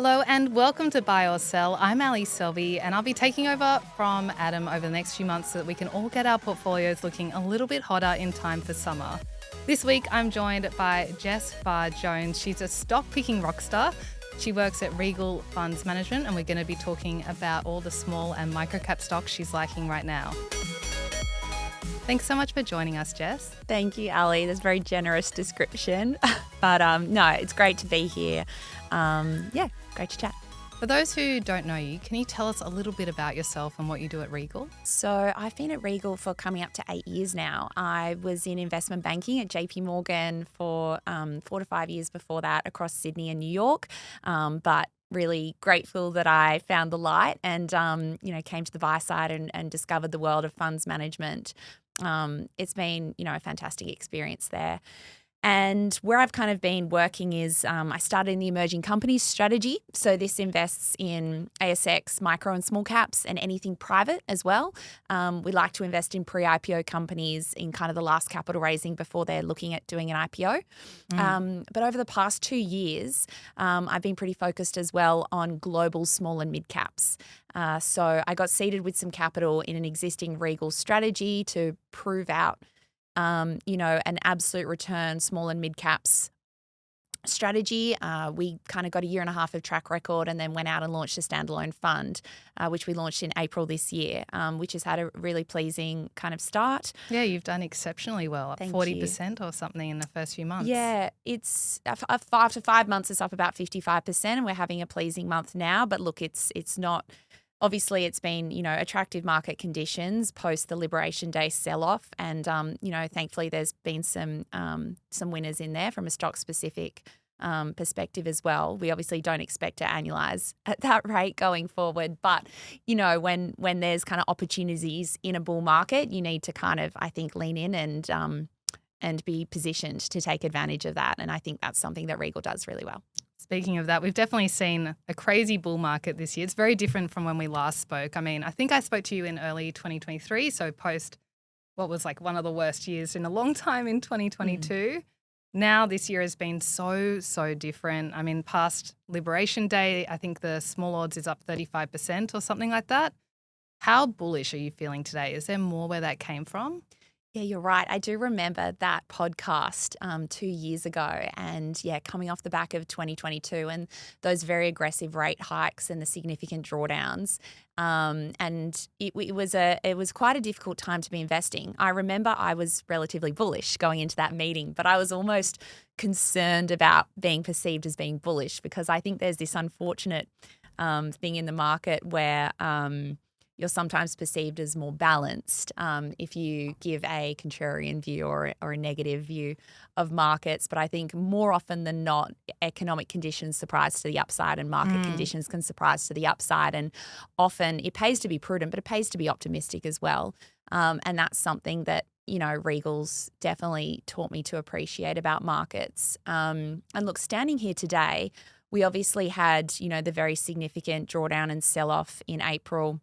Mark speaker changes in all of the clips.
Speaker 1: Hello and welcome to Buy or Sell. I'm Ali Selby and I'll be taking over from Adam over the next few months so that we can all get our portfolios looking a little bit hotter in time for summer. This week I'm joined by Jess Farr-Jones. She's a stock picking rock star. She works at Regal Funds Management and we're going to be talking about all the small and micro-cap stocks she's liking right now. Thanks so much for joining us, Jess.
Speaker 2: Thank you, Ali. That's a very generous description. But no, it's great to be here. Great to chat.
Speaker 1: For those who don't know you, can you tell us a little bit about yourself and what you do at Regal?
Speaker 2: So I've been at Regal for coming up to 8 years now. I was in investment banking at JP Morgan for 4 to 5 years before that across Sydney and New York. But really grateful that I found the light and, came to the buy side and discovered the world of funds management. It's been, a fantastic experience there. And where I've kind of been working is I started in the emerging companies strategy. So this invests in ASX, micro and small caps and anything private as well. We like to invest in pre-IPO companies in kind of the last capital raising before they're looking at doing an IPO. But over the past 2 years, I've been pretty focused as well on global small and mid caps. So I got seeded with some capital in an existing Regal strategy to prove out an absolute return small and mid caps strategy. We kind of got a year and a half of track record and then went out and launched a standalone fund, which we launched in April this year, which has had a really pleasing kind of start.
Speaker 1: Yeah, you've done exceptionally well, up 40% or something in the first few months.
Speaker 2: Yeah, it's after 5 months, it's up about 55% and we're having a pleasing month now. But look, it's not. Obviously, it's been, attractive market conditions post the Liberation Day sell-off. And, thankfully there's been some winners in there from a stock-specific perspective as well. We obviously don't expect to annualize at that rate going forward. But, when there's kind of opportunities in a bull market, you need to kind of, I think, lean in and be positioned to take advantage of that. And I think that's something that Regal does really well.
Speaker 1: Speaking of that, we've definitely seen a crazy bull market this year. It's very different from when we last spoke. I mean, I think I spoke to you in early 2023, so post what was like one of the worst years in a long time in 2022. Now this year has been so different. I mean, past Liberation Day, I think the small odds is up 35% or something like that. How bullish are you feeling today? Is there more where that came from?
Speaker 2: Yeah, you're right. I do remember that podcast 2 years ago and coming off the back of 2022 and those very aggressive rate hikes and the significant drawdowns. And it was quite a difficult time to be investing. I remember I was relatively bullish going into that meeting, but I was almost concerned about being perceived as being bullish because I think there's this unfortunate thing in the market where you're sometimes perceived as more balanced if you give a contrarian view or a negative view of markets. But I think more often than not, economic conditions surprise to the upside and market conditions can surprise to the upside. And often it pays to be prudent, but it pays to be optimistic as well. And that's something that, Regal's definitely taught me to appreciate about markets. And look, standing here today, we obviously had, the very significant drawdown and sell-off in April,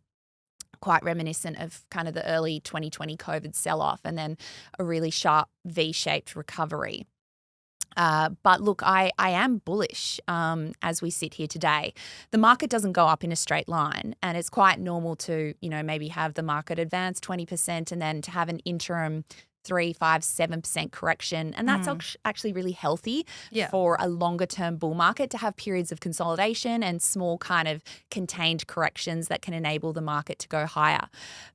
Speaker 2: quite reminiscent of kind of the early 2020 COVID sell-off and then a really sharp V-shaped recovery. But look, I am bullish as we sit here today. The market doesn't go up in a straight line and it's quite normal to, maybe have the market advance 20% and then to have an interim 3, 5, 7% correction. And that's actually really healthy for a longer term bull market to have periods of consolidation and small kind of contained corrections that can enable the market to go higher.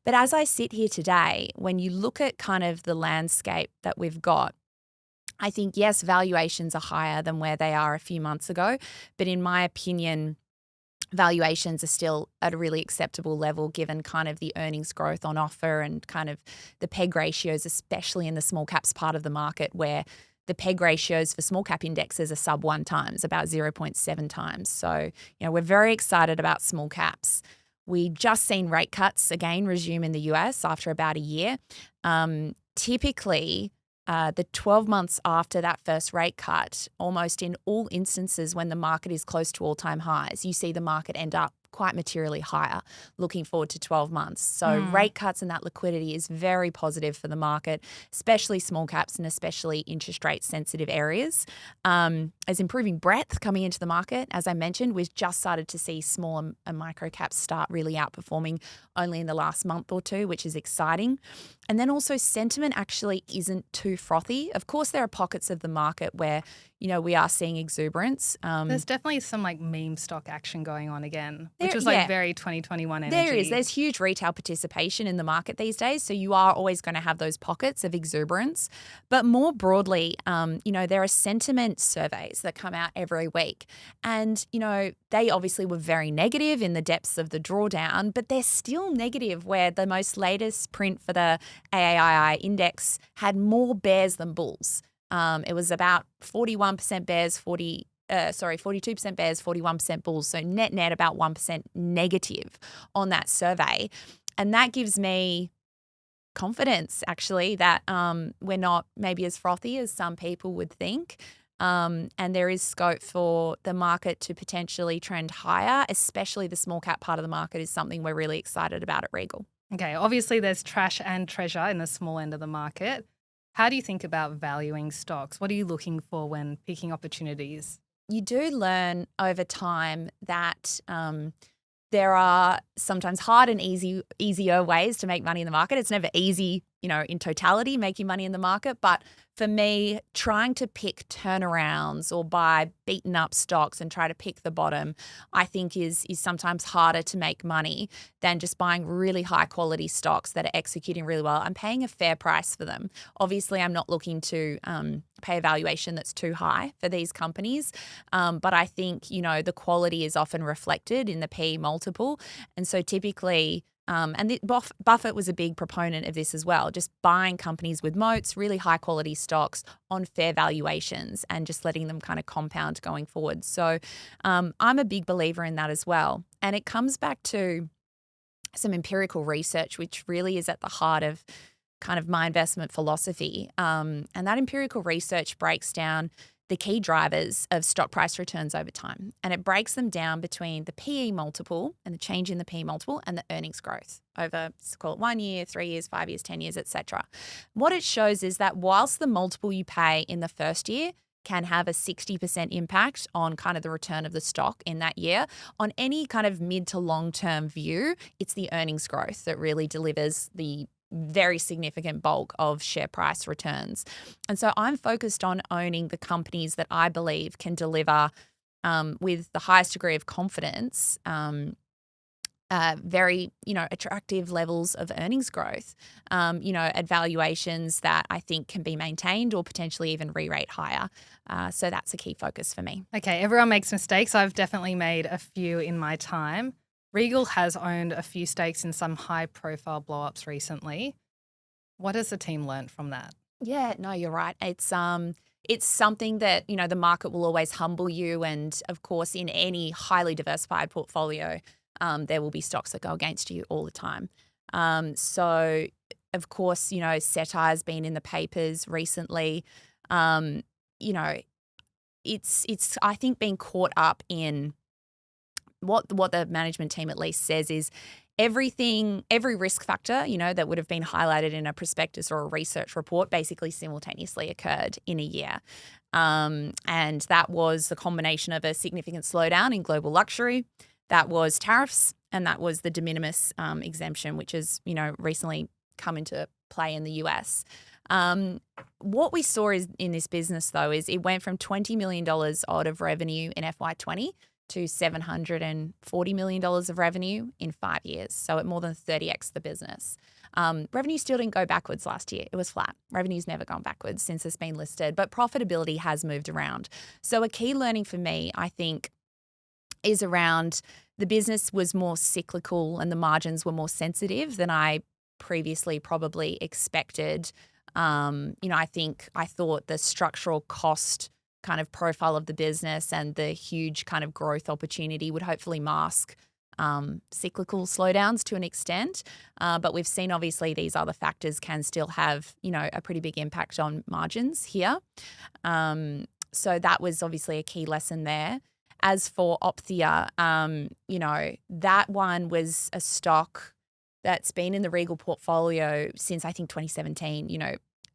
Speaker 2: But as I sit here today, when you look at kind of the landscape that we've got, I think, yes, valuations are higher than where they are a few months ago. But in my opinion, valuations are still at a really acceptable level given kind of the earnings growth on offer and kind of the PEG ratios, especially in the small caps part of the market where the PEG ratios for small cap indexes are sub 1 times, about 0.7 times. So, we're very excited about small caps. We've just seen rate cuts again resume in the US after about a year. Typically, the 12 months after that first rate cut, almost in all instances when the market is close to all-time highs, you see the market end up quite materially higher looking forward to 12 months. So rate cuts and that liquidity is very positive for the market, especially small caps and especially interest rate sensitive areas. As improving breadth coming into the market, as I mentioned, we've just started to see small and micro caps start really outperforming only in the last month or two, which is exciting. And then also sentiment actually isn't too frothy. Of course, there are pockets of the market where, we are seeing exuberance.
Speaker 1: There's definitely some like meme stock action going on again, which was like very 2021 energy.
Speaker 2: There is. There's huge retail participation in the market these days. So you are always going to have those pockets of exuberance. But more broadly, there are sentiment surveys that come out every week. And, they obviously were very negative in the depths of the drawdown, but they're still negative where the most latest print for the AAII index had more bears than bulls. It was about 41% bears, 42% bears, 41% bulls. So net about 1% negative on that survey. And that gives me confidence actually that we're not maybe as frothy as some people would think. And there is scope for the market to potentially trend higher, especially the small cap part of the market is something we're really excited about at Regal.
Speaker 1: Okay, obviously there's trash and treasure in the small end of the market. How do you think about valuing stocks? What are you looking for when picking opportunities?
Speaker 2: You do learn over time that there are sometimes hard and easier ways to make money in the market. It's never easy, in totality, making money in the market. But for me, trying to pick turnarounds or buy beaten up stocks and try to pick the bottom, I think is sometimes harder to make money than just buying really high quality stocks that are executing really well and paying a fair price for them. Obviously, I'm not looking to pay a valuation that's too high for these companies. But I think, the quality is often reflected in the PE multiple. And so typically, Buffett was a big proponent of this as well, just buying companies with moats, really high quality stocks on fair valuations and just letting them kind of compound going forward. So I'm a big believer in that as well. And it comes back to some empirical research, which really is at the heart of kind of my investment philosophy. And that empirical research breaks down the key drivers of stock price returns over time. And it breaks them down between the PE multiple and the change in the PE multiple and the earnings growth over, call it 1 year, 3 years, 5 years, 10 years, etc. What it shows is that whilst the multiple you pay in the first year can have a 60% impact on kind of the return of the stock in that year, on any kind of mid to long-term view, it's the earnings growth that really delivers the very significant bulk of share price returns. And so I'm focused on owning the companies that I believe can deliver with the highest degree of confidence very, attractive levels of earnings growth, at valuations that I think can be maintained or potentially even re-rate higher. So that's a key focus for me.
Speaker 1: Okay, everyone makes mistakes. I've definitely made a few in my time. Regal has owned a few stakes in some high-profile blow-ups recently. What has the team learned from that?
Speaker 2: Yeah, no, you're right. It's something that, the market will always humble you. And, of course, in any highly diversified portfolio, there will be stocks that go against you all the time. So, of course, Setire's been in the papers recently. It's I think being caught up in what the management team at least says is every risk factor, that would have been highlighted in a prospectus or a research report basically simultaneously occurred in a year. And that was the combination of a significant slowdown in global luxury, that was tariffs, and that was the de minimis exemption, which has, recently come into play in the US. What we saw in this business, though, is it went from $20 million odd of revenue in FY20 to $740 million of revenue in 5 years. So it more than 30x the business. Revenue still didn't go backwards last year. It was flat. Revenue's never gone backwards since it's been listed, but profitability has moved around. So a key learning for me, I think, is around the business was more cyclical and the margins were more sensitive than I previously probably expected. I thought the structural cost kind of profile of the business and the huge kind of growth opportunity would hopefully mask cyclical slowdowns to an extent. But we've seen obviously these other factors can still have, a pretty big impact on margins here. So that was obviously a key lesson there. As for Opthia, that one was a stock that's been in the Regal portfolio since I think 2017,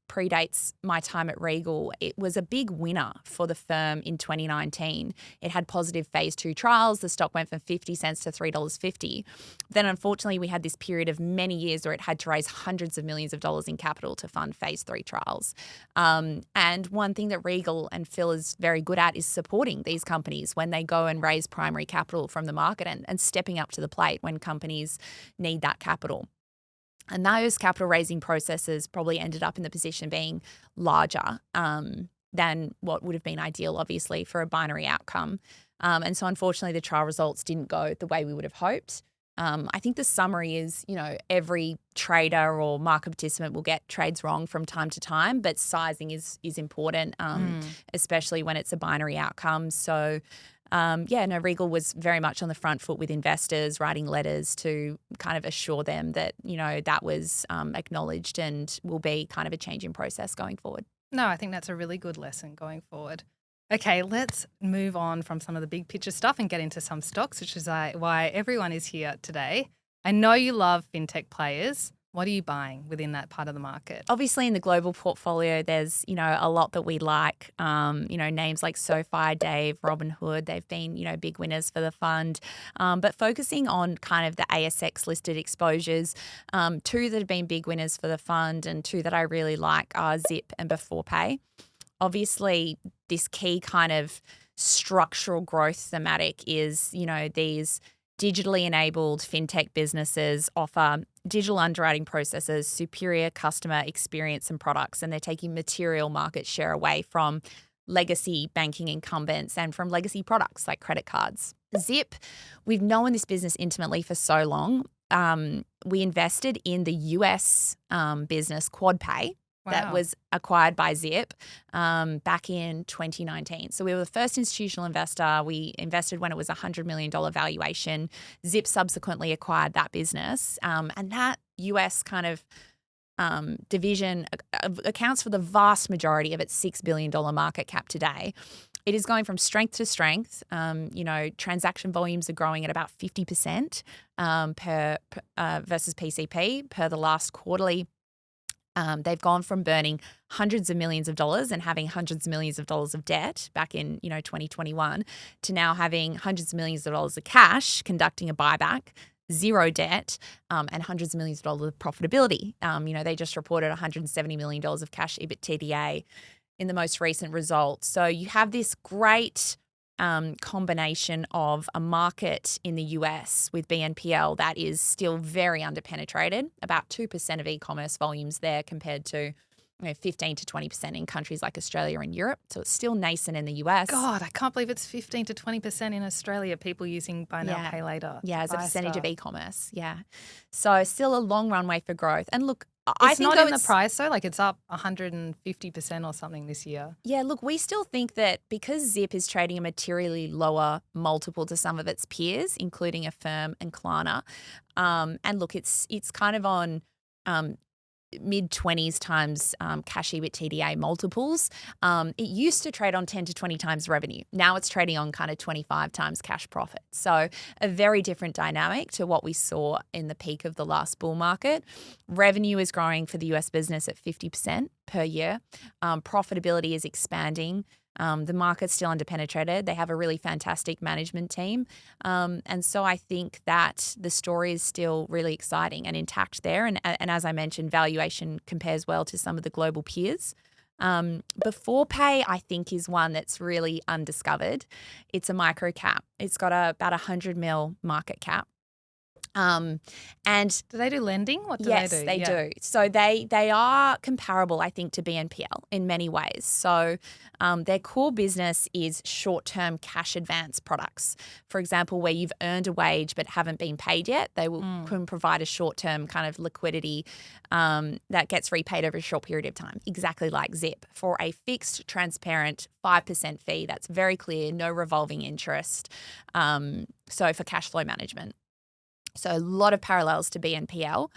Speaker 2: predates my time at Regal. It was a big winner for the firm in 2019. It had positive phase 2 trials. The stock went from 50 cents to $3.50. Then unfortunately we had this period of many years where it had to raise hundreds of millions of dollars in capital to fund phase 3 trials. And one thing that Regal and Phil is very good at is supporting these companies when they go and raise primary capital from the market and stepping up to the plate when companies need that capital. And those capital raising processes probably ended up in the position being larger than what would have been ideal, obviously, for a binary outcome. And so unfortunately, the trial results didn't go the way we would have hoped. I think the summary is, every trader or market participant will get trades wrong from time to time, but sizing is important, especially when it's a binary outcome. So Regal was very much on the front foot with investors, writing letters to kind of assure them that, that was acknowledged and will be kind of a change in process going forward.
Speaker 1: No, I think that's a really good lesson going forward. Okay, let's move on from some of the big picture stuff and get into some stocks, which is why everyone is here today. I know you love fintech players. What are you buying within that part of the market?
Speaker 2: Obviously, in the global portfolio, there's, a lot that we like. Names like SoFi, Dave, Robinhood, they've been, big winners for the fund. But focusing on kind of the ASX-listed exposures, two that have been big winners for the fund and two that I really like are Zip and Beforepay. Obviously, this key kind of structural growth thematic is, these digitally enabled fintech businesses offer digital underwriting processes, superior customer experience and products, and they're taking material market share away from legacy banking incumbents and from legacy products like credit cards. Zip, we've known this business intimately for so long. We invested in the US business QuadPay.
Speaker 1: Wow.
Speaker 2: That was acquired by Zip back in 2019. So we were the first institutional investor. We invested when it was a $100 million valuation. Zip subsequently acquired that business. And that US kind of division accounts for the vast majority of its $6 billion market cap today. It is going from strength to strength. Transaction volumes are growing at about 50% versus PCP per the last quarterly. They've gone from burning hundreds of millions of dollars and having hundreds of millions of dollars of debt back in 2021 to now having hundreds of millions of dollars of cash, conducting a buyback, zero debt, and hundreds of millions of dollars of profitability. They just reported $170 million of cash EBITDA in the most recent results. So you have this great combination of a market in the US with BNPL that is still very underpenetrated, about 2% of e-commerce volumes there compared to 15 to 20% in countries like Australia and Europe. So it's still nascent in the US.
Speaker 1: God, I can't believe it's 15 to 20% in Australia, people using buy now, pay later.
Speaker 2: Yeah, as a percentage of e-commerce. Yeah. So still a long runway for growth. And look,
Speaker 1: I think not in the price though, like it's up 150% or something this year.
Speaker 2: Yeah, look, we still think that because Zip is trading a materially lower multiple to some of its peers, including Affirm and Klarna, and look, it's kind of on mid-20s times cash EBITDA multiples. It used to trade on 10 to 20 times revenue. Now it's trading on kind of 25 times cash profit. So a very different dynamic to what we saw in the peak of the last bull market. Revenue is growing for the US business at 50% per year. Profitability is expanding. The market's still underpenetrated. They have a really fantastic management team. And so I think that the story is still really exciting and intact there. And as I mentioned, valuation compares well to some of the global peers. Beforepay, I think, is one that's really undiscovered. It's a micro cap. It's got about 100 mil market cap. And
Speaker 1: do they do lending? What do
Speaker 2: yes,
Speaker 1: they do?
Speaker 2: They do. So they are comparable, I think, to BNPL in many ways. So their core business is short-term cash advance products. For example, where you've earned a wage but haven't been paid yet, they can provide a short-term kind of liquidity that gets repaid over a short period of time, exactly like Zip, for a fixed, transparent 5% fee that's very clear, no revolving interest. So for cash flow management. So a lot of parallels to BNPL.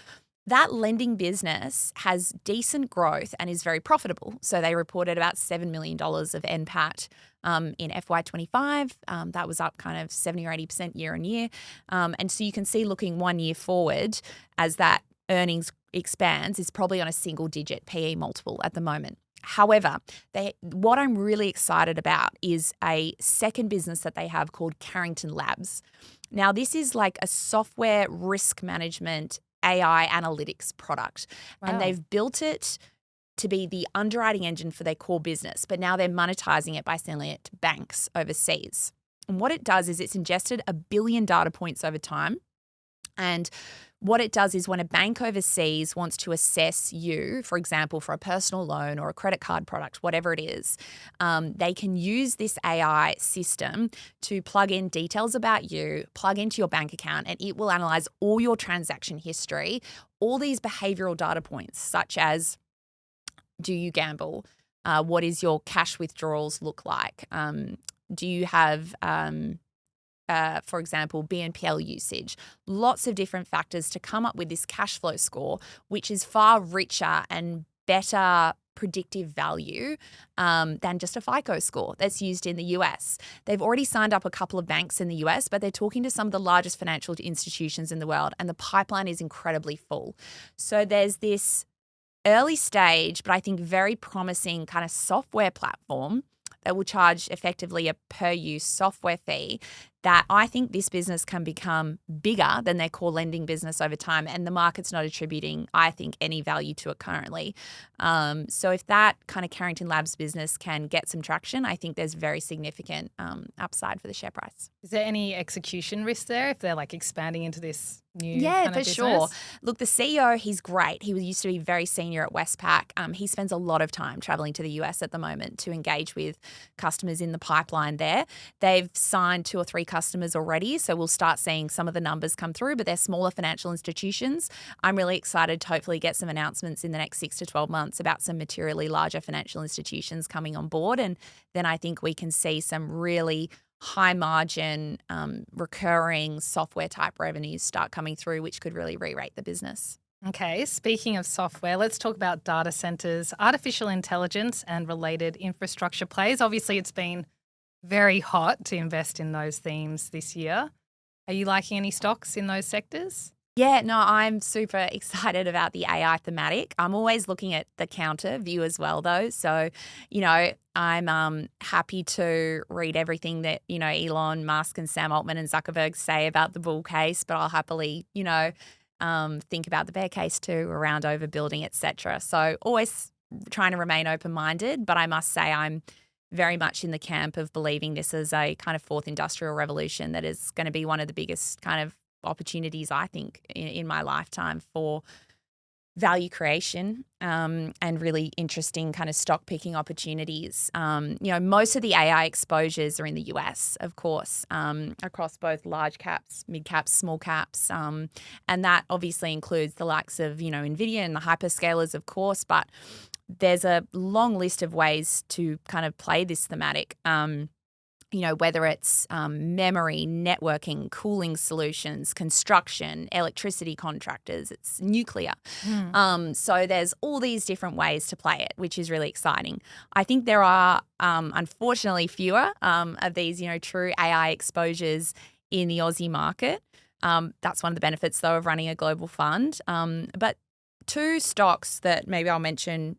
Speaker 2: that lending business has decent growth and is very profitable. So they reported about $7 million of NPAT in FY25. That was up kind of 70 or 80% year on year. And so you can see looking 1 year forward as that earnings expands is probably on a single digit PE multiple at the moment. However, what I'm really excited about is a second business that they have called Carrington Labs. Now, this is like a software risk management AI analytics product, and they've built it to be the underwriting engine for their core business, but now they're monetizing it by selling it to banks overseas. And what it does is it's ingested 1 billion data points over time. And what it does is when a bank overseas wants to assess you, for example, for a personal loan or a credit card product, whatever it is, they can use this AI system to plug in details about you, plug into your bank account, and it will analyze all your transaction history, all these behavioral data points, such as do you gamble? What is your cash withdrawals look like? Do you have for example, BNPL usage, lots of different factors to come up with this cash flow score, which is far richer and better predictive value than just a FICO score that's used in the US. They've already signed up a couple of banks in the US, but they're talking to some of the largest financial institutions in the world, and the pipeline is incredibly full. So there's this early stage, but I think very promising kind of software platform that will charge effectively a per-use software fee that I think this business can become bigger than their core lending business over time, and the market's not attributing, I think, any value to it currently. So if that kind of Carrington Labs business can get some traction, I think there's very significant upside for the share price.
Speaker 1: Is there any execution risk there if they're like expanding into this new
Speaker 2: Yeah,
Speaker 1: kind of
Speaker 2: for
Speaker 1: business?
Speaker 2: sure. Look, the CEO, he's great. He used to be very senior at Westpac. He spends a lot of time traveling to the US at the moment to engage with customers in the pipeline there. They've signed 2 or 3 customers already, so we'll start seeing some of the numbers come through, but they're smaller financial institutions. I'm really excited to hopefully get some announcements in the next 6 to 12 months about some materially larger financial institutions coming on board, and then I think we can see some really high margin, recurring software type revenues start coming through, which could really re-rate the business.
Speaker 1: Okay, speaking of software, let's talk about data centers, artificial intelligence, and related infrastructure plays. Obviously, it's been very hot to invest in those themes this year. Are you liking any stocks in those sectors?
Speaker 2: Yeah, no, I'm super excited about the AI thematic. I'm always looking at the counter view as well, though. So, I'm happy to read everything that, Elon Musk and Sam Altman and Zuckerberg say about the bull case, but I'll happily, think about the bear case too around overbuilding, etc. So always trying to remain open-minded, but I must say I'm very much in the camp of believing this is a kind of fourth industrial revolution that is going to be one of the biggest kind of opportunities, I think, in my lifetime for value creation and really interesting kind of stock picking opportunities. Most of the AI exposures are in the US, of course, across both large caps, mid caps, small caps. And that obviously includes the likes of, NVIDIA and the hyperscalers, of course, but there's a long list of ways to kind of play this thematic. Whether it's memory, networking, cooling solutions, construction, electricity contractors, it's nuclear. So there's all these different ways to play it, which is really exciting. I think there are, unfortunately, fewer of these, true AI exposures in the Aussie market. That's one of the benefits, though, of running a global fund. But 2 stocks that maybe I'll mention,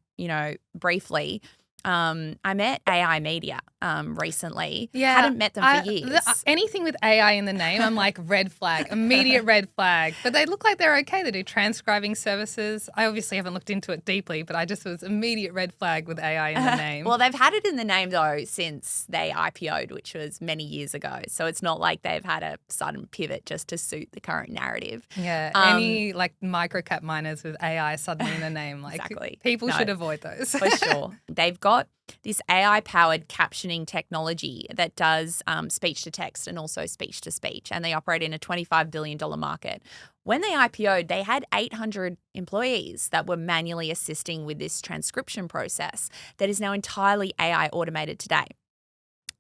Speaker 2: briefly. I met AI Media recently.
Speaker 1: Yeah,
Speaker 2: hadn't met them for years.
Speaker 1: Anything with AI in the name, I'm like red flag, immediate red flag. But they look like they're okay. They do transcribing services. I obviously haven't looked into it deeply, but I just was immediate red flag with AI in the name.
Speaker 2: Well, they've had it in the name though since they IPO'd, which was many years ago. So it's not like they've had a sudden pivot just to suit the current narrative.
Speaker 1: Yeah, any like microcap miners with AI suddenly in the name, like
Speaker 2: exactly.
Speaker 1: People should avoid those.
Speaker 2: For sure. They've got this AI-powered captioning technology that does speech to text and also speech to speech, and they operate in a $25 billion market. When they IPO'd, they had 800 employees that were manually assisting with this transcription process that is now entirely AI automated today.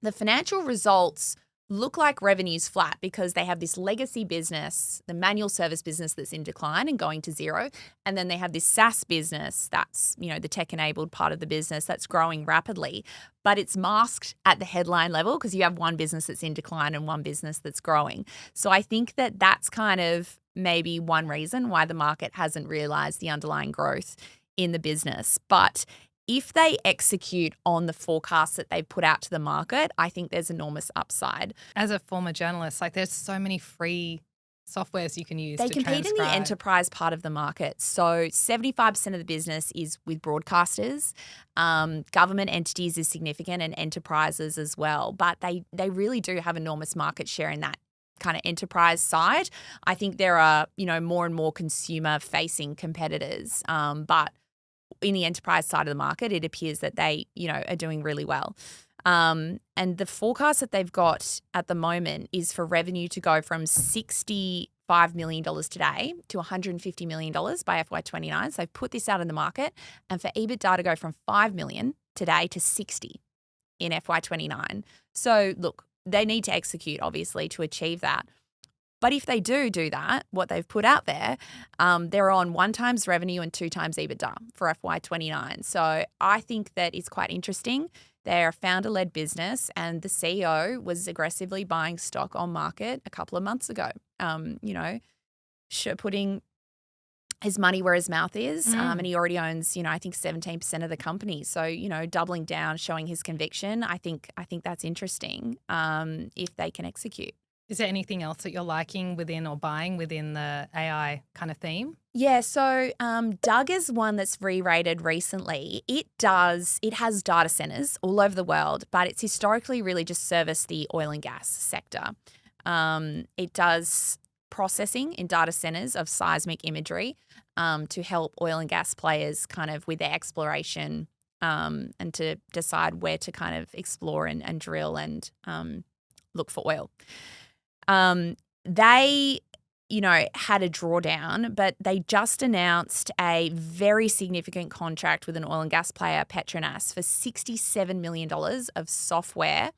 Speaker 2: The financial results look like revenue's flat because they have this legacy business, the manual service business that's in decline and going to zero. And then they have this SaaS business that's, the tech-enabled part of the business that's growing rapidly. But it's masked at the headline level because you have one business that's in decline and one business that's growing. So I think that that's kind of maybe one reason why the market hasn't realized the underlying growth in the business. But if they execute on the forecasts that they've put out to the market, I think there's enormous upside.
Speaker 1: As a former journalist, there's so many free softwares you can use to
Speaker 2: transcribe. They compete in the enterprise part of the market. So 75% of the business is with broadcasters. Government entities is significant and enterprises as well. But they really do have enormous market share in that kind of enterprise side. I think there are, more and more consumer-facing competitors. But in the enterprise side of the market, it appears that they, are doing really well. And the forecast that they've got at the moment is for revenue to go from $65 million today to $150 million by FY29. So they've put this out in the market, and for EBITDA to go from $5 million today to $60 in FY29. So look, they need to execute, obviously, to achieve that. But if they do that, what they've put out there, they're on 1x revenue and 2x EBITDA for FY29. So I think that it's quite interesting. They're a founder-led business, and the CEO was aggressively buying stock on market a couple of months ago, putting his money where his mouth is. And he already owns, I think 17% of the company. So, doubling down, showing his conviction. I think that's interesting if they can execute.
Speaker 1: Is there anything else that you're liking within or buying within the AI kind of theme?
Speaker 2: Yeah, so Doug is one that's re-rated recently. It has data centers all over the world, but it's historically really just serviced the oil and gas sector. It does processing in data centers of seismic imagery to help oil and gas players kind of with their exploration and to decide where to kind of explore and drill and look for oil. They, had a drawdown, but they just announced a very significant contract with an oil and gas player, Petronas, for $67 million of software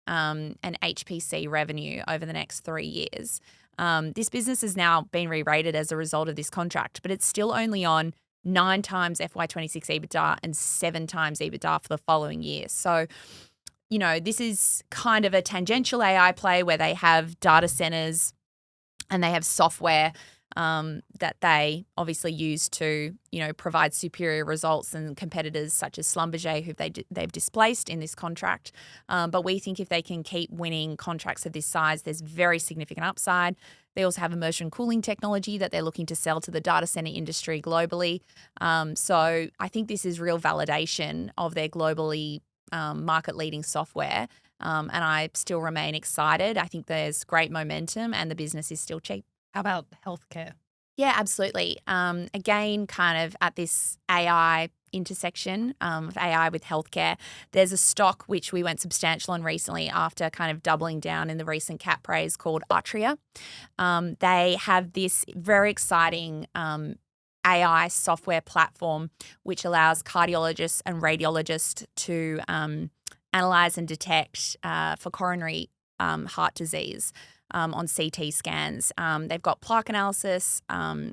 Speaker 2: and HPC revenue over the next 3 years. This business has now been re-rated as a result of this contract, but it's still only on 9x FY26 EBITDA and 7x EBITDA for the following year. So, this is kind of a tangential AI play where they have data centers and they have software that they obviously use to, provide superior results than competitors such as Schlumberger, who they've displaced in this contract. But we think if they can keep winning contracts of this size, there's very significant upside. They also have immersion cooling technology that they're looking to sell to the data center industry globally. So I think this is real validation of their globally market-leading software, and I still remain excited. I think there's great momentum and the business is still cheap.
Speaker 1: How about healthcare?
Speaker 2: Yeah, absolutely. Again, kind of at this AI intersection of AI with healthcare, there's a stock which we went substantial on recently after kind of doubling down in the recent cap raise called Artrya. They have this very exciting AI software platform which allows cardiologists and radiologists to analyze and detect for coronary heart disease on CT scans. They've got plaque analysis.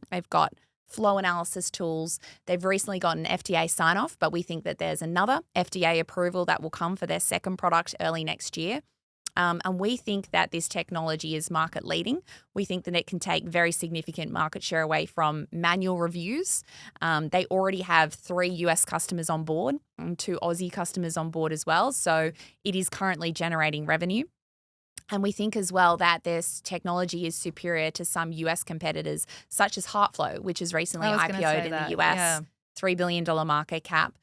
Speaker 2: They've got flow analysis tools. They've recently got an FDA sign-off, but we think that there's another FDA approval that will come for their second product early next year. And we think that this technology is market leading. We think that it can take very significant market share away from manual reviews. They already have 3 US customers on board and 2 Aussie customers on board as well. So it is currently generating revenue. And we think as well that this technology is superior to some US competitors such as HeartFlow, which has recently IPO'd in the US, $3 billion market cap.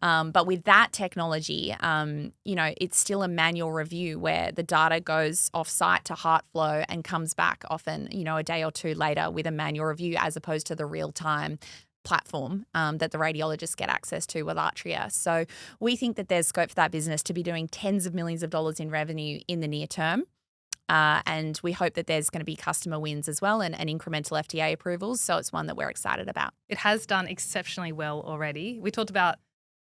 Speaker 2: But with that technology, it's still a manual review where the data goes off-site to HeartFlow and comes back often, a day or 2 later with a manual review as opposed to the real-time platform that the radiologists get access to with Artrya. So we think that there's scope for that business to be doing tens of millions of dollars in revenue in the near term. And we hope that there's going to be customer wins as well and incremental FDA approvals. So it's one that we're excited about.
Speaker 1: It has done exceptionally well already. We talked about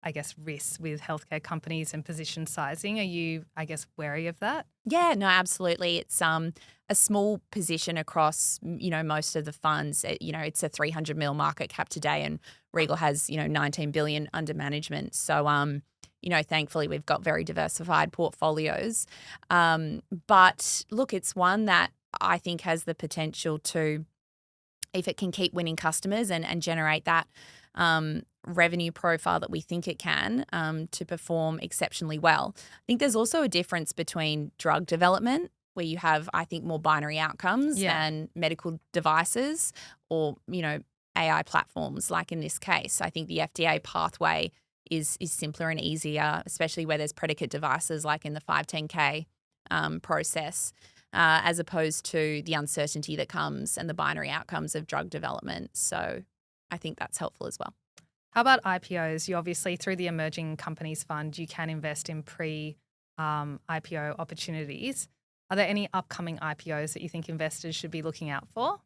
Speaker 1: I guess, risks with healthcare companies and position sizing. Are you, I guess, wary of that?
Speaker 2: Yeah, no, absolutely. It's a small position across, most of the funds. It's a 300 mil market cap today, and Regal has, 19 billion under management. So, thankfully we've got very diversified portfolios. But look, it's one that I think has the potential to, if it can keep winning customers and generate that revenue profile that we think it can, to perform exceptionally well. I think there's also a difference between drug development, where you have, I think, more binary outcomes than medical devices or, AI platforms like in this case. I think the FDA pathway is simpler and easier, especially where there's predicate devices like in the 510K process, as opposed to the uncertainty that comes and the binary outcomes of drug development. So I think that's helpful as well.
Speaker 1: How about IPOs? You obviously, through the Emerging Companies Fund, you can invest in pre-IPO opportunities. Are there any upcoming IPOs that you think investors should be looking out for?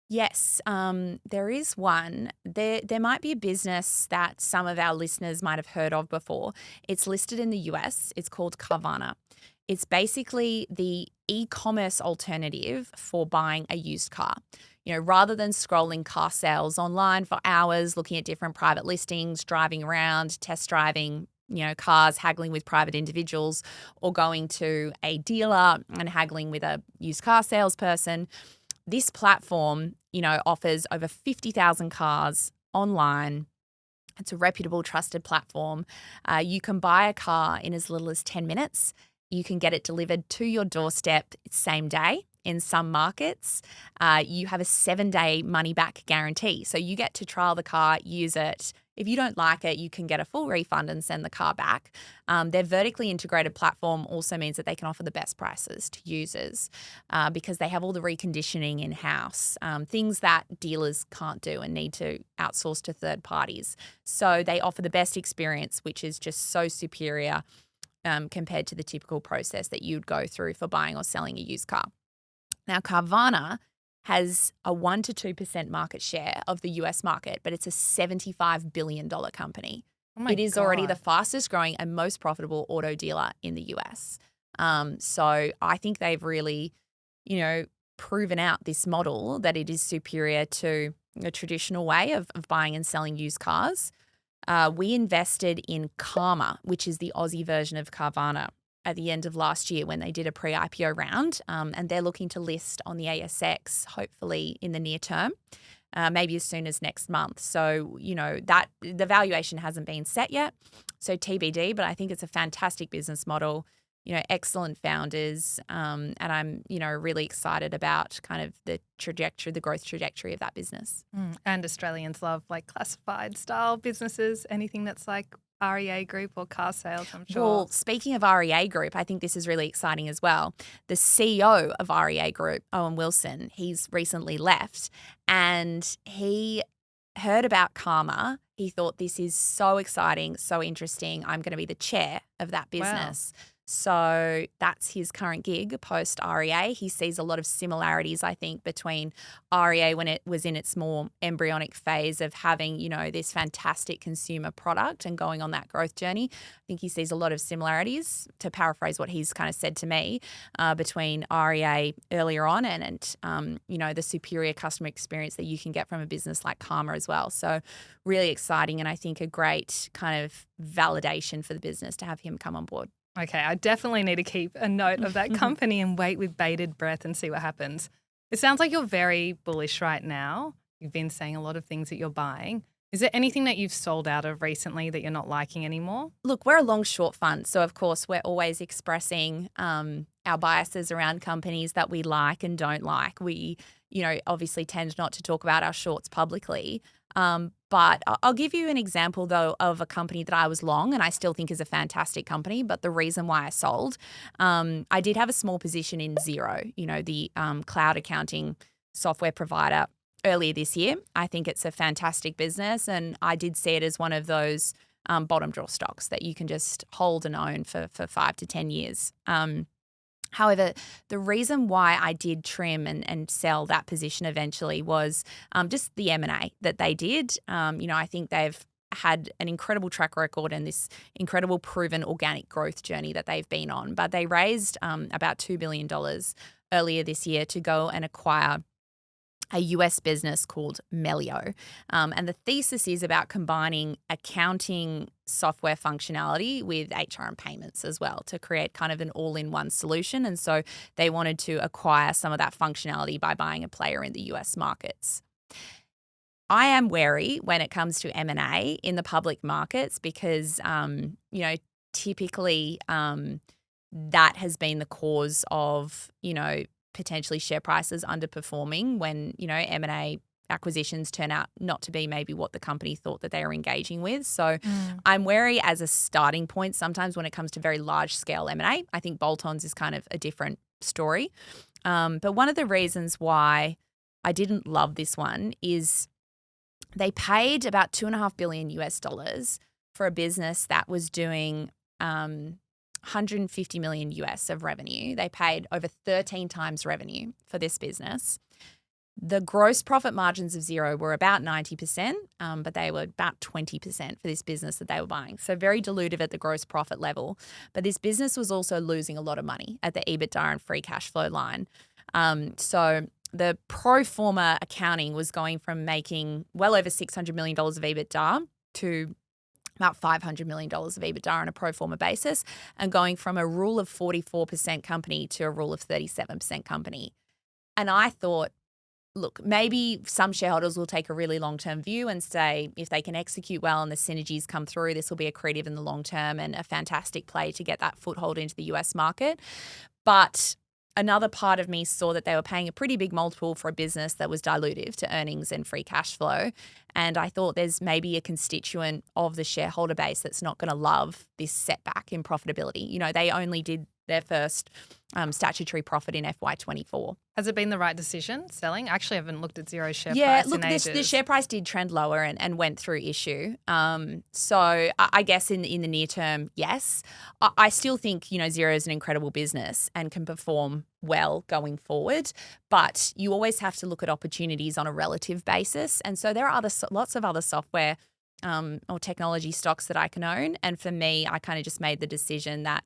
Speaker 2: Yes, there is one. There might be a business that some of our listeners might have heard of before. It's listed in the US. It's called Carvana. It's basically the e-commerce alternative for buying a used car. Rather than scrolling car sales online for hours, looking at different private listings, driving around, test driving, cars, haggling with private individuals, or going to a dealer and haggling with a used car salesperson, this platform, offers over 50,000 cars online. It's a reputable, trusted platform. You can buy a car in as little as 10 minutes. You can get it delivered to your doorstep same day. In some markets, you have a 7-day money-back guarantee. So you get to trial the car, use it. If you don't like it, you can get a full refund and send the car back. Their vertically integrated platform also means that they can offer the best prices to users because they have all the reconditioning in-house, things that dealers can't do and need to outsource to third parties. So they offer the best experience, which is just so superior compared to the typical process that you'd go through for buying or selling a used car. Now, Carvana has a 1 to 2% market share of the US market, but it's a $75 billion company. It is already the fastest growing and most profitable auto dealer in the US. So I think they've really, proven out this model that it is superior to a traditional way of buying and selling used cars. We invested in Karma, which is the Aussie version of Carvana, at the end of last year when they did a pre-IPO round, and they're looking to list on the ASX hopefully in the near term, maybe as soon as next month. So, that the valuation hasn't been set yet, so TBD, but I think it's a fantastic business model, excellent founders, and I'm, really excited about kind of the growth trajectory of that business.
Speaker 1: And Australians love like classified style businesses, anything that's like REA Group or car sales, I'm sure.
Speaker 2: Well, speaking of REA Group, I think this is really exciting as well. The CEO of REA Group, Owen Wilson, he's recently left and he heard about Karma. He thought, this is so exciting, so interesting. I'm going to be the chair of that business. Wow. So that's his current gig post REA. He sees a lot of similarities, I think, between REA when it was in its more embryonic phase of having, this fantastic consumer product and going on that growth journey. I think he sees a lot of similarities, to paraphrase what he's kind of said to me, between REA earlier on and the superior customer experience that you can get from a business like Karma as well. So really exciting, and I think a great kind of validation for the business to have him come on board.
Speaker 1: Okay, I definitely need to keep a note of that company and wait with bated breath and see what happens. It sounds like you're very bullish right now. You've been saying a lot of things that you're buying. Is there anything that you've sold out of recently that you're not liking anymore?
Speaker 2: Look, we're a long short fund. So, of course, we're always expressing our biases around companies that we like and don't like. We, obviously tend not to talk about our shorts publicly. But I'll give you an example, though, of a company that I was long and I still think is a fantastic company. But the reason why I sold, I did have a small position in Xero, the cloud accounting software provider, earlier this year. I think it's a fantastic business, and I did see it as one of those bottom drawer stocks that you can just hold and own for 5 to 10 years. However, the reason why I did trim and sell that position eventually was just the M&A that they did. I think they've had an incredible track record and this incredible proven organic growth journey that they've been on. But they raised about $2 billion earlier this year to go and acquire a US business called Melio. And the thesis is about combining accounting software functionality with HR and payments as well to create kind of an all-in-one solution. And so they wanted to acquire some of that functionality by buying a player in the US markets. I am wary when it comes to M&A in the public markets because, typically that has been the cause of, potentially share prices underperforming when, M&A acquisitions turn out not to be maybe what the company thought that they were engaging with. So I'm wary as a starting point sometimes when it comes to very large scale M&A. I think bolt-ons is kind of a different story. But one of the reasons why I didn't love this one is they paid about $2.5 billion for a business that was doing 150 million US of revenue. They paid over 13 times revenue for this business. The gross profit margins of Xero were about 90%, but they were about 20% for this business that they were buying. So very dilutive at the gross profit level. But this business was also losing a lot of money at the EBITDA and free cash flow line. So the pro forma accounting was going from making well over $600 million of EBITDA to about $500 million of EBITDA on a pro forma basis, and going from a rule of 44% company to a rule of 37% company. And I thought, look, maybe some shareholders will take a really long-term view and say if they can execute well and the synergies come through, this will be accretive in the long term and a fantastic play to get that foothold into the US market. But another part of me saw that they were paying a pretty big multiple for a business that was dilutive to earnings and free cash flow. And I thought there's maybe a constituent of the shareholder base that's not going to love this setback in profitability. They only did their first statutory profit in FY24.
Speaker 1: Has it been the right decision selling? Actually, I haven't looked at Xero's share
Speaker 2: Yeah,
Speaker 1: price
Speaker 2: look,
Speaker 1: in ages.
Speaker 2: the share price did trend lower and went through issue. So I guess in the near term, yes. I still think, Xero is an incredible business and can perform well going forward, but you always have to look at opportunities on a relative basis. And so there are lots of other software or technology stocks that I can own. And for me, I kind of just made the decision that,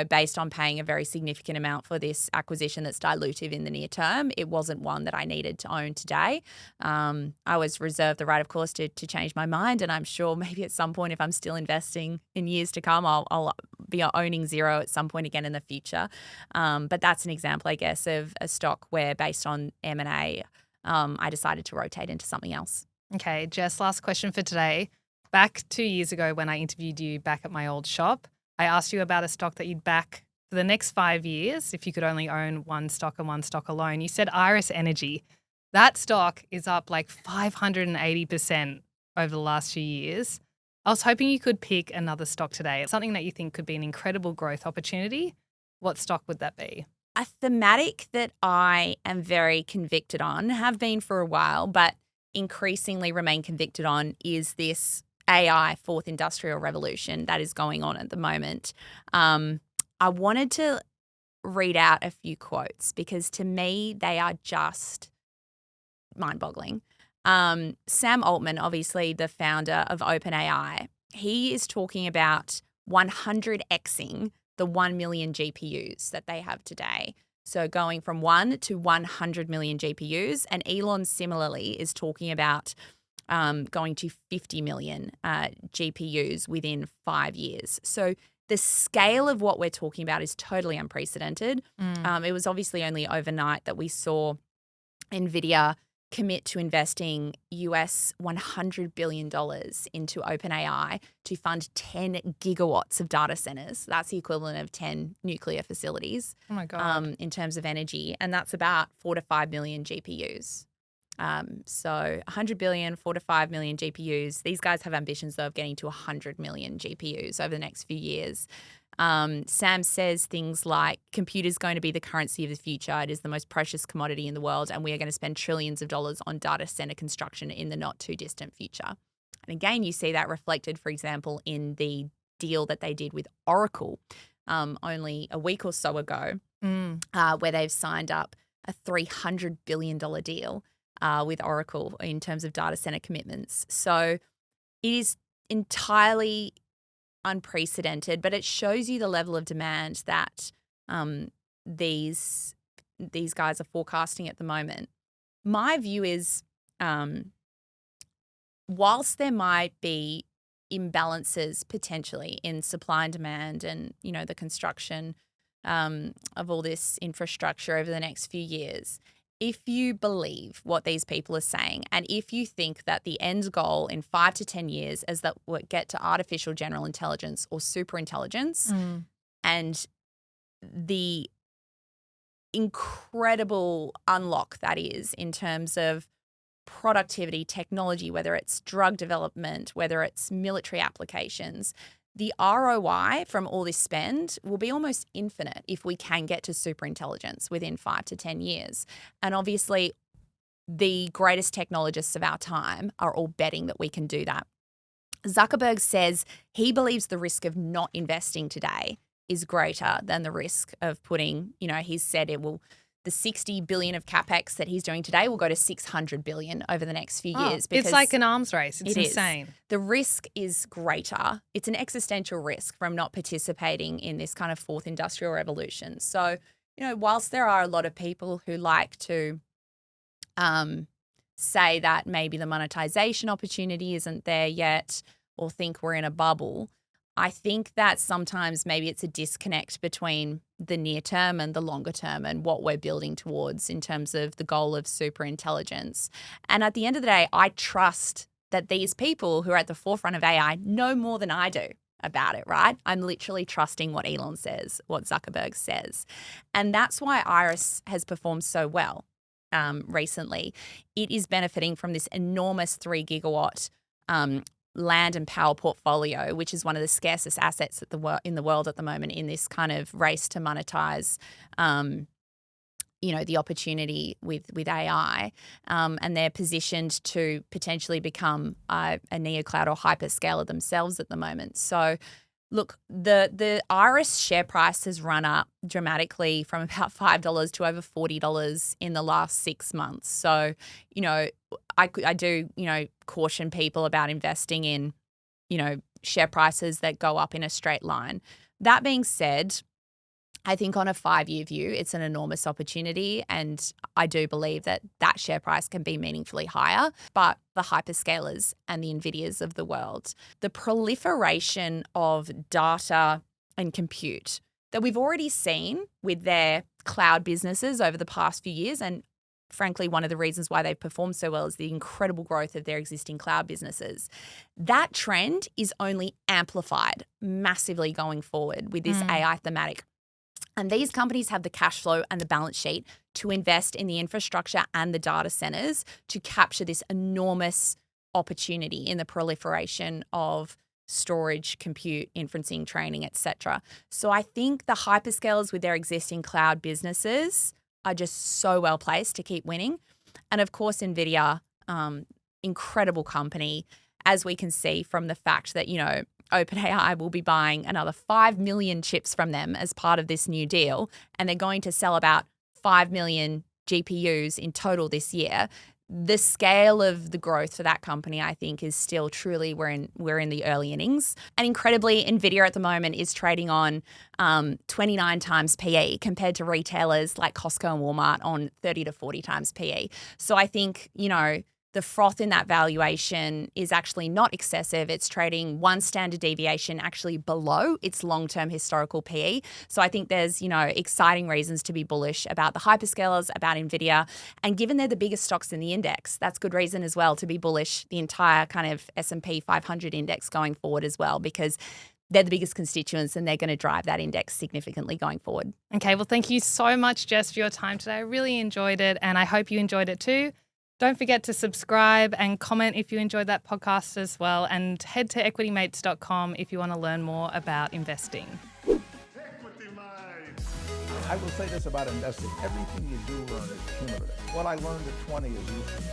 Speaker 2: based on paying a very significant amount for this acquisition that's dilutive in the near term, it wasn't one that I needed to own today. I was reserved the right, of course, to change my mind. And I'm sure maybe at some point, if I'm still investing in years to come, I'll be owning Xero at some point again in the future. But that's an example, I guess, of a stock where based on M&A, I decided to rotate into something else.
Speaker 1: Okay, Jess, last question for today. Back 2 years ago when I interviewed you back at my old shop, I asked you about a stock that you'd back for the next 5 years if you could only own one stock and one stock alone. You said Iris Energy. That stock is up like 580% over the last few years. I was hoping you could pick another stock today. It's something that you think could be an incredible growth opportunity. What stock would that be?
Speaker 2: A thematic that I am very convicted on, have been for a while, but increasingly remain convicted on is this AI fourth industrial revolution that is going on at the moment. I wanted to read out a few quotes because to me they are just mind-boggling. Sam Altman, obviously the founder of OpenAI, he is talking about 100xing the 1 million GPUs that they have today. So going from 1 to 100 million GPUs. And Elon similarly is talking about going to 50 million GPUs within 5 years. So the scale of what we're talking about is totally unprecedented. It was obviously only overnight that we saw NVIDIA commit to investing US $100 billion into OpenAI to fund 10 gigawatts of data centers. That's the equivalent of 10 nuclear facilities.
Speaker 1: Oh my God.
Speaker 2: In terms of energy. And that's about 4 to 5 million GPUs. So 100 billion, 4 to 5 million GPUs. These guys have ambitions, though, of getting to 100 million GPUs over the next few years. Sam says things like, computer's going to be the currency of the future. It is the most precious commodity in the world, and we are going to spend trillions of dollars on data center construction in the not too distant future. And again, you see that reflected, for example, in the deal that they did with Oracle only a week or so ago, where they've signed up a $300 billion deal with Oracle in terms of data center commitments. So it is entirely unprecedented, but it shows you the level of demand that these guys are forecasting at the moment. My view is, whilst there might be imbalances potentially in supply and demand and, the construction of all this infrastructure over the next few years, if you believe what these people are saying, and if you think that the end goal in 5 to 10 years is that we'll get to artificial general intelligence or super intelligence, and the incredible unlock that is in terms of productivity, technology, whether it's drug development, whether it's military applications, the ROI from all this spend will be almost infinite if we can get to super intelligence within 5 to 10 years. And obviously, the greatest technologists of our time are all betting that we can do that. Zuckerberg says he believes the risk of not investing today is greater than the risk of putting, he's said the 60 billion of capex that he's doing today will go to 600 billion over the next few years.
Speaker 1: It's like an arms race. It's insane.
Speaker 2: The risk is greater. It's an existential risk from not participating in this kind of fourth industrial revolution. So, whilst there are a lot of people who like to say that maybe the monetization opportunity isn't there yet or think we're in a bubble, I think that sometimes maybe it's a disconnect between the near term and the longer term and what we're building towards in terms of the goal of super intelligence. And at the end of the day, I trust that these people who are at the forefront of AI know more than I do about it, right? I'm literally trusting what Elon says, what Zuckerberg says. And that's why Iris has performed so well recently. It is benefiting from this enormous 3 gigawatt land and power portfolio, which is one of the scarcest assets in the world at the moment in this kind of race to monetize, the opportunity with AI. And they're positioned to potentially become a neocloud or hyperscaler themselves at the moment. So look, the Iris share price has run up dramatically from about $5 to over $40 in the last 6 months. So, I do, caution people about investing in, share prices that go up in a straight line. That being said, I think on a 5-year view, it's an enormous opportunity, and I do believe that share price can be meaningfully higher. But the hyperscalers and the NVIDIAs of the world, the proliferation of data and compute that we've already seen with their cloud businesses over the past few years, and frankly, one of the reasons why they've performed so well is the incredible growth of their existing cloud businesses. That trend is only amplified massively going forward with this AI thematic. And these companies have the cash flow and the balance sheet to invest in the infrastructure and the data centers to capture this enormous opportunity in the proliferation of storage, compute, inferencing, training, etc. So I think the hyperscalers with their existing cloud businesses are just so well placed to keep winning. And of course, NVIDIA, incredible company, as we can see from the fact that, OpenAI will be buying another 5 million chips from them as part of this new deal, and they're going to sell about 5 million GPUs in total this year. The scale of the growth for that company, I think, is still truly we're in the early innings. And incredibly, NVIDIA at the moment is trading on 29 times PE compared to retailers like Costco and Walmart on 30 to 40 times PE. So I think, the froth in that valuation is actually not excessive. It's trading one standard deviation actually below its long-term historical PE. So I think there's, exciting reasons to be bullish about the hyperscalers, about NVIDIA. And given they're the biggest stocks in the index, that's good reason as well to be bullish the entire kind of S&P 500 index going forward as well, because they're the biggest constituents and they're going to drive that index significantly going forward.
Speaker 1: Okay, well, thank you so much, Jess, for your time today. I really enjoyed it, and I hope you enjoyed it too. Don't forget to subscribe and comment if you enjoyed that podcast as well, and head to equitymates.com if you want to learn more about investing.
Speaker 3: I will say this about investing. Everything you do learn is cumulative. What I learned at 20 is useful.